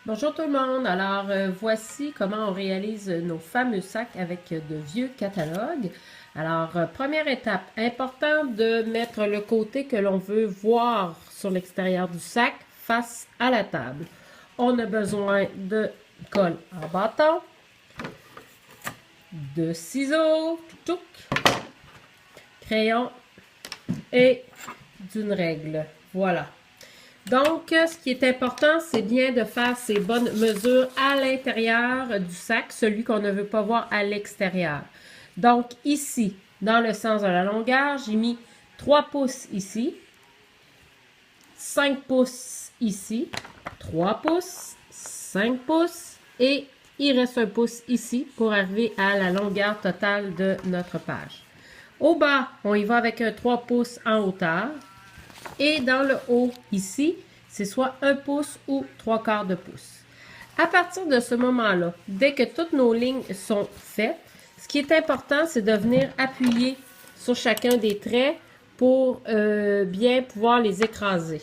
Bonjour tout le monde, alors voici comment on réalise nos fameux sacs avec de vieux catalogues. Alors première étape, important de mettre le côté que l'on veut voir sur l'extérieur du sac face à la table. On a besoin de colle en bâton, de ciseaux, touc, crayon et d'une règle. Voilà. Donc, ce qui est important, c'est bien de faire ces bonnes mesures à l'intérieur du sac, celui qu'on ne veut pas voir à l'extérieur. Donc, ici, dans le sens de la longueur, j'ai mis 3 pouces ici, 5 pouces ici, 3 pouces, 5 pouces et il reste 1 pouce ici pour arriver à la longueur totale de notre page. Au bas, on y va avec un 3 pouces en hauteur. Et dans le haut, ici, c'est soit 1 pouce ou 3/4 de pouce. À partir de ce moment-là, dès que toutes nos lignes sont faites, ce qui est important, c'est de venir appuyer sur chacun des traits pour bien pouvoir les écraser.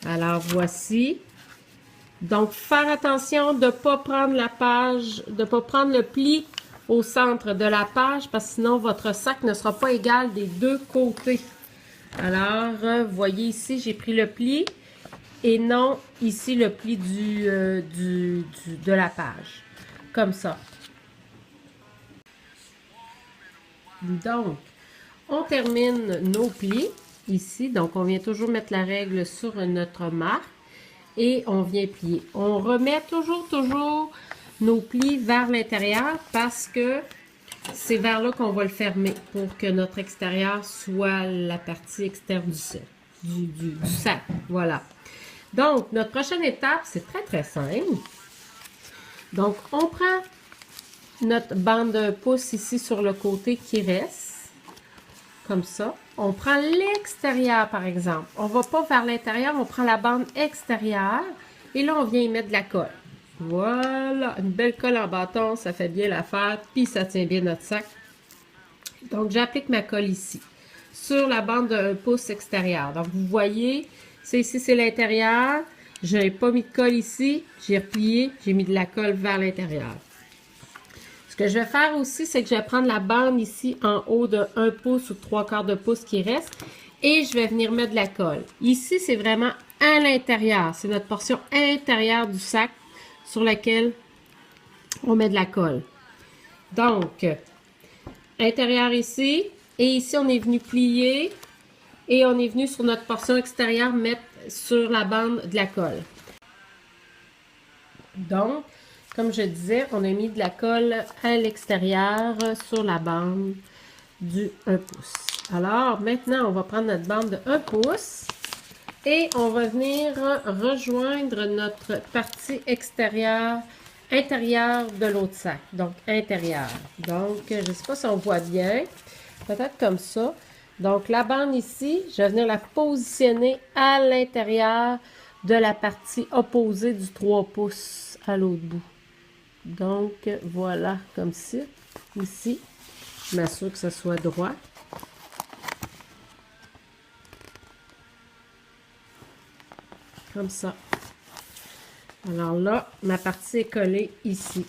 Alors, voici. Donc, faire attention de ne pas prendre la page, de ne pas prendre le pli au centre de la page, parce que sinon, votre sac ne sera pas égal des deux côtés. Alors, vous voyez ici, j'ai pris le pli et non ici le pli de la page. Comme ça. Donc, on termine nos plis ici. Donc, on vient toujours mettre la règle sur notre marque et on vient plier. On remet toujours nos plis vers l'intérieur parce que c'est vers là qu'on va le fermer pour que notre extérieur soit la partie externe du sac. Voilà. Donc, notre prochaine étape, c'est très simple. Donc, on prend notre bande de pouce ici sur le côté qui reste. Comme ça. On prend l'extérieur, par exemple. On ne va pas vers l'intérieur, on prend la bande extérieure. Et là, on vient y mettre de la colle. Voilà, une belle colle en bâton, ça fait bien l'affaire, puis ça tient bien notre sac. Donc, j'applique ma colle ici, sur la bande de 1 pouce extérieur. Donc, vous voyez, ici, c'est l'intérieur. Je n'ai pas mis de colle ici, j'ai replié, j'ai mis de la colle vers l'intérieur. Ce que je vais faire aussi, c'est que je vais prendre la bande ici en haut de 1 pouce ou 3/4 de pouce qui reste et je vais venir mettre de la colle. Ici, c'est vraiment à l'intérieur. C'est notre portion intérieure du sac sur laquelle on met de la colle. Donc, intérieur ici, et ici, on est venu plier, et on est venu sur notre portion extérieure mettre sur la bande de la colle. Donc, comme je disais, on a mis de la colle à l'extérieur sur la bande du 1 pouce. Alors, maintenant, on va prendre notre bande de 1 pouce. Et on va venir rejoindre notre partie extérieure, intérieure de l'autre sac. Donc, intérieur. Donc, je ne sais pas si on voit bien. Peut-être comme ça. Donc, la bande ici, je vais venir la positionner à l'intérieur de la partie opposée du 3 pouces à l'autre bout. Donc, voilà, comme ça. Ici, je m'assure que ce soit droit. Comme ça. Alors là, ma partie est collée ici.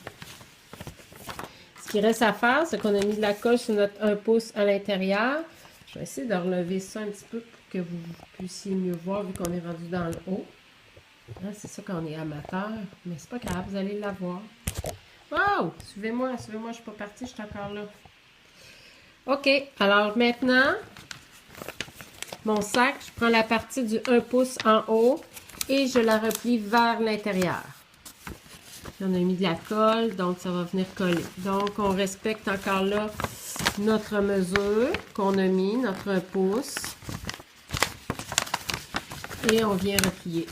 Ce qui reste à faire, c'est qu'on a mis de la colle sur notre 1 pouce à l'intérieur. Je vais essayer de relever ça un petit peu pour que vous puissiez mieux voir vu qu'on est rendu dans le haut. C'est ça quand on est amateur, mais c'est pas grave, vous allez la voir. Wow! Suivez-moi, je suis pas partie, je suis encore là. OK, alors maintenant, mon sac, je prends la partie du 1 pouce en haut. Et je la replie vers l'intérieur. On a mis de la colle, donc ça va venir coller. Donc, on respecte encore là notre mesure qu'on a mis, notre 1 pouce. Et on vient replier.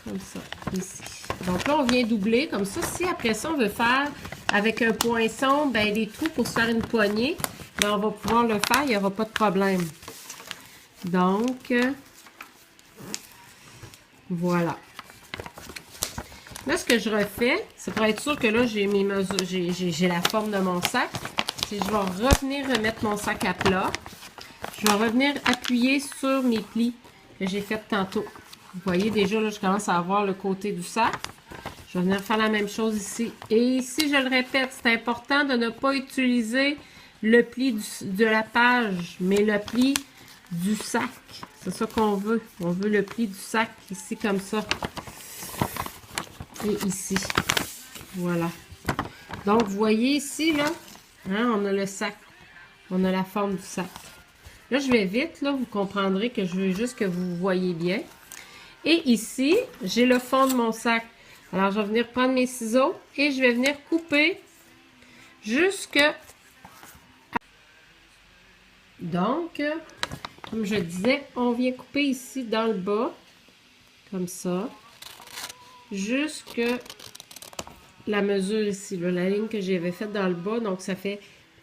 Comme ça, ici. Donc là, on vient doubler. Comme ça, si après ça, on veut faire avec un poinçon, ben, des trous pour se faire une poignée, ben, on va pouvoir le faire, il n'y aura pas de problème. Donc, voilà. Là, ce que je refais, c'est pour être sûr que là, j'ai mes mesures, j'ai la forme de mon sac. C'est je vais revenir remettre mon sac à plat. Je vais revenir appuyer sur mes plis que j'ai fait tantôt. Vous voyez déjà, là, je commence à avoir le côté du sac. Je vais venir faire la même chose ici. Et ici, je le répète, c'est important de ne pas utiliser le pli de la page, mais le pli du sac. C'est ça qu'on veut. On veut le pli du sac ici, comme ça. Et ici. Voilà. Donc, vous voyez ici, là, hein, on a le sac. On a la forme du sac. Là, je vais vite, là, vous comprendrez que je veux juste que vous voyez bien. Et ici, j'ai le fond de mon sac. Alors, je vais venir prendre mes ciseaux et je vais venir couper jusque... Donc, comme je disais, on vient couper ici dans le bas, comme ça, jusque la mesure ici, là, la ligne que j'avais faite dans le bas. Donc, ça fait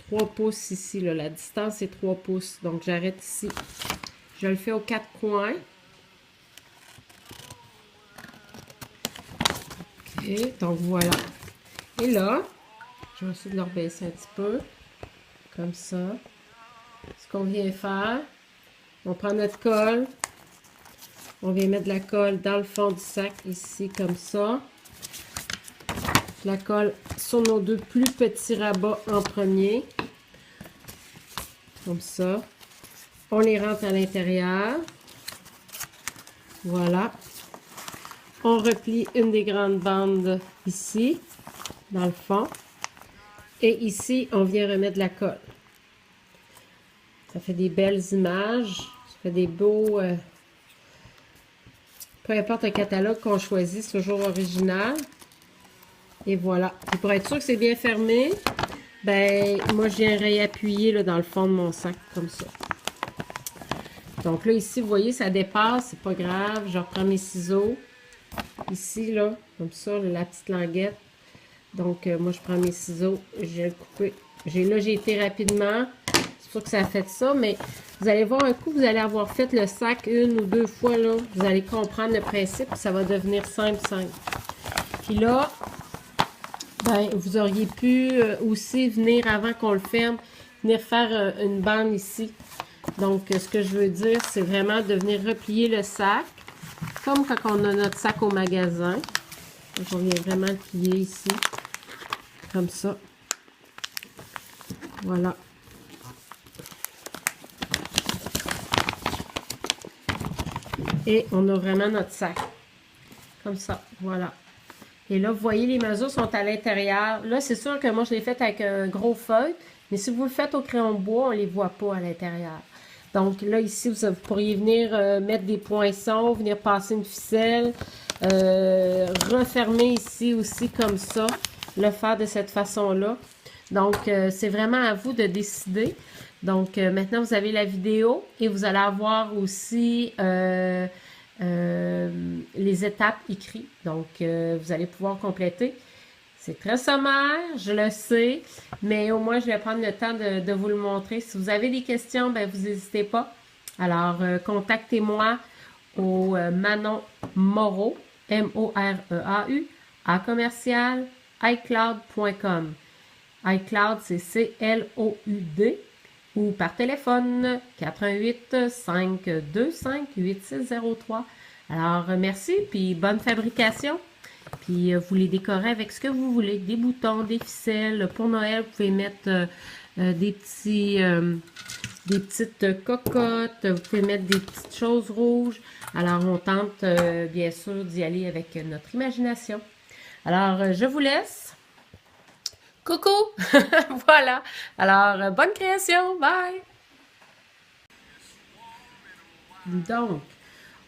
3 pouces ici, là. La distance est 3 pouces. Donc, j'arrête ici. Je le fais aux 4 coins. OK, donc voilà. Et là, je vais essayer de le rebaisser un petit peu. Comme ça. Ce qu'on vient faire, on prend notre colle. On vient mettre de la colle dans le fond du sac, ici, comme ça. La colle sur nos 2 plus petits rabats en premier. Comme ça. On les rentre à l'intérieur. Voilà. On replie une des grandes bandes ici, dans le fond. Et ici, on vient remettre de la colle. Ça fait des belles images. Ça fait des beaux... peu importe le catalogue qu'on choisit, c'est toujours original. Et voilà. Et pour être sûr que c'est bien fermé, ben moi, je viens réappuyer là, dans le fond de mon sac, comme ça. Donc là, ici, vous voyez, ça dépasse, c'est pas grave. Je reprends mes ciseaux. Ici, là, comme ça, la petite languette. Donc, moi, je prends mes ciseaux, je vais le couper. Là, j'ai été rapidement. C'est sûr que ça a fait ça, mais vous allez voir un coup, vous allez avoir fait le sac 1 ou 2 fois, là. Vous allez comprendre le principe, ça va devenir simple. Puis là, ben, vous auriez pu aussi venir, avant qu'on le ferme, venir faire une bande ici. Donc, ce que je veux dire, c'est vraiment de venir replier le sac, comme quand on a notre sac au magasin. Donc, on vient vraiment le plier ici, comme ça. Voilà. Et on a vraiment notre sac. Comme ça, voilà. Et là, vous voyez, les mesures sont à l'intérieur. Là, c'est sûr que moi, je l'ai fait avec un gros feutre. Mais si vous le faites au crayon de bois, on ne les voit pas à l'intérieur. Donc là, ici, vous pourriez venir mettre des poinçons, venir passer une ficelle, refermer ici aussi comme ça, le faire de cette façon-là. Donc, c'est vraiment à vous de décider. Donc, maintenant, vous avez la vidéo et vous allez avoir aussi les étapes écrites. Donc, vous allez pouvoir compléter. C'est très sommaire, je le sais, mais au moins, je vais prendre le temps de vous le montrer. Si vous avez des questions, ben, vous n'hésitez pas. Alors, contactez-moi au Manon Moreau, M-O-R-E-A-U, à commercial, iCloud.com. iCloud, c'est C-L-O-U-D, ou par téléphone, 418-525-8603. Alors, merci, puis bonne fabrication. Puis, vous les décorez avec ce que vous voulez. Des boutons, des ficelles. Pour Noël, vous pouvez mettre des petites cocottes. Vous pouvez mettre des petites choses rouges. Alors, on tente, bien sûr, d'y aller avec notre imagination. Alors, je vous laisse. Coucou! Voilà. Alors, bonne création. Bye! Donc,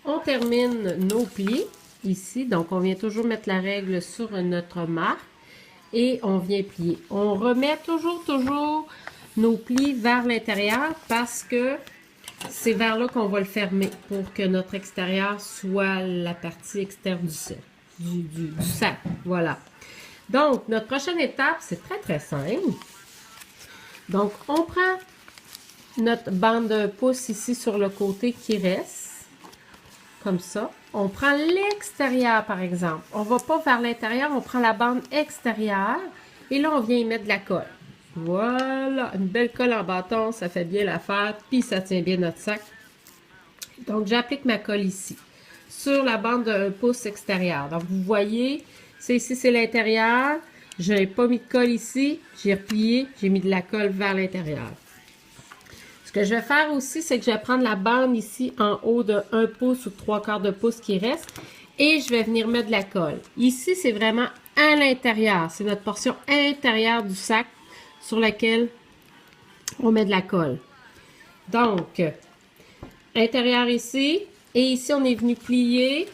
on termine nos plis. Ici, donc on vient toujours mettre la règle sur notre marque et on vient plier. On remet toujours nos plis vers l'intérieur parce que c'est vers là qu'on va le fermer pour que notre extérieur soit la partie externe du sac. Voilà. Donc, notre prochaine étape, c'est très simple. Donc, on prend notre bande de pouce ici sur le côté qui reste, comme ça. On prend l'extérieur, par exemple. On ne va pas vers l'intérieur, on prend la bande extérieure. Et là, on vient y mettre de la colle. Voilà, une belle colle en bâton, ça fait bien l'affaire. Puis, ça tient bien notre sac. Donc, j'applique ma colle ici. sur la bande de 1 pouce extérieur. Donc, vous voyez, ici, c'est l'intérieur. Je n'ai pas mis de colle ici. J'ai replié, j'ai mis de la colle vers l'intérieur. Ce que je vais faire aussi, c'est que je vais prendre la bande ici en haut de 1 pouce ou 3/4 de pouce qui reste et je vais venir mettre de la colle. Ici, c'est vraiment à l'intérieur. C'est notre portion intérieure du sac sur laquelle on met de la colle. Donc, intérieur ici, et ici, on est venu plier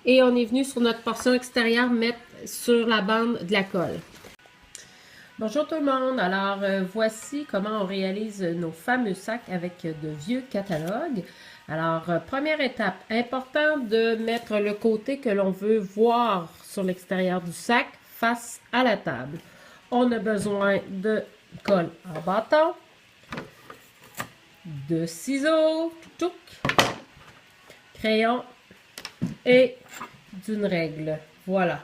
et on est venu sur notre portion extérieure mettre sur la bande de la colle. Bonjour tout le monde, alors voici comment on réalise nos fameux sacs avec de vieux catalogues. Alors, première étape, important de mettre le côté que l'on veut voir sur l'extérieur du sac face à la table. On a besoin de colle en bâton, de ciseaux, touc, crayon et d'une règle. Voilà.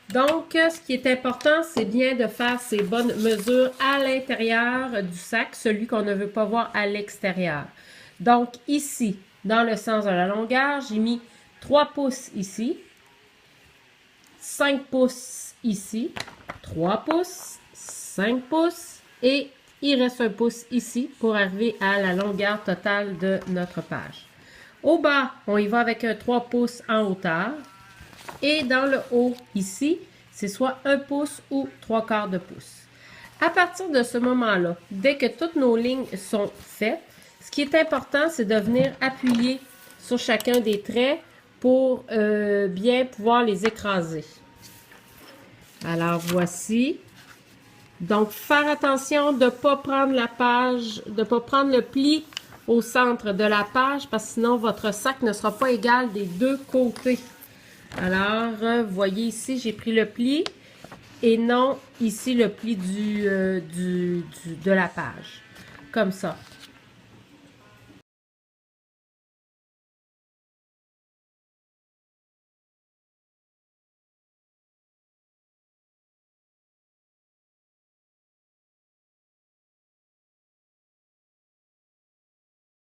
Donc, ce qui est important, c'est bien de faire ces bonnes mesures à l'intérieur du sac, celui qu'on ne veut pas voir à l'extérieur. Donc, ici, dans le sens de la longueur, j'ai mis 3 pouces ici, 5 pouces ici, 3 pouces, 5 pouces et il reste 1 pouce ici pour arriver à la longueur totale de notre page. Au bas, on y va avec un 3 pouces en hauteur. Et dans le haut, ici, c'est soit 1 pouce ou 3/4 de pouce. À partir de ce moment-là, dès que toutes nos lignes sont faites, ce qui est important, c'est de venir appuyer sur chacun des traits pour bien pouvoir les écraser. Alors, voici. Donc, faire attention de ne pas prendre la page, de ne pas prendre le pli au centre de la page, parce que sinon, votre sac ne sera pas égal des deux côtés. Alors, vous voyez ici, j'ai pris le pli et non ici le pli de la page. Comme ça.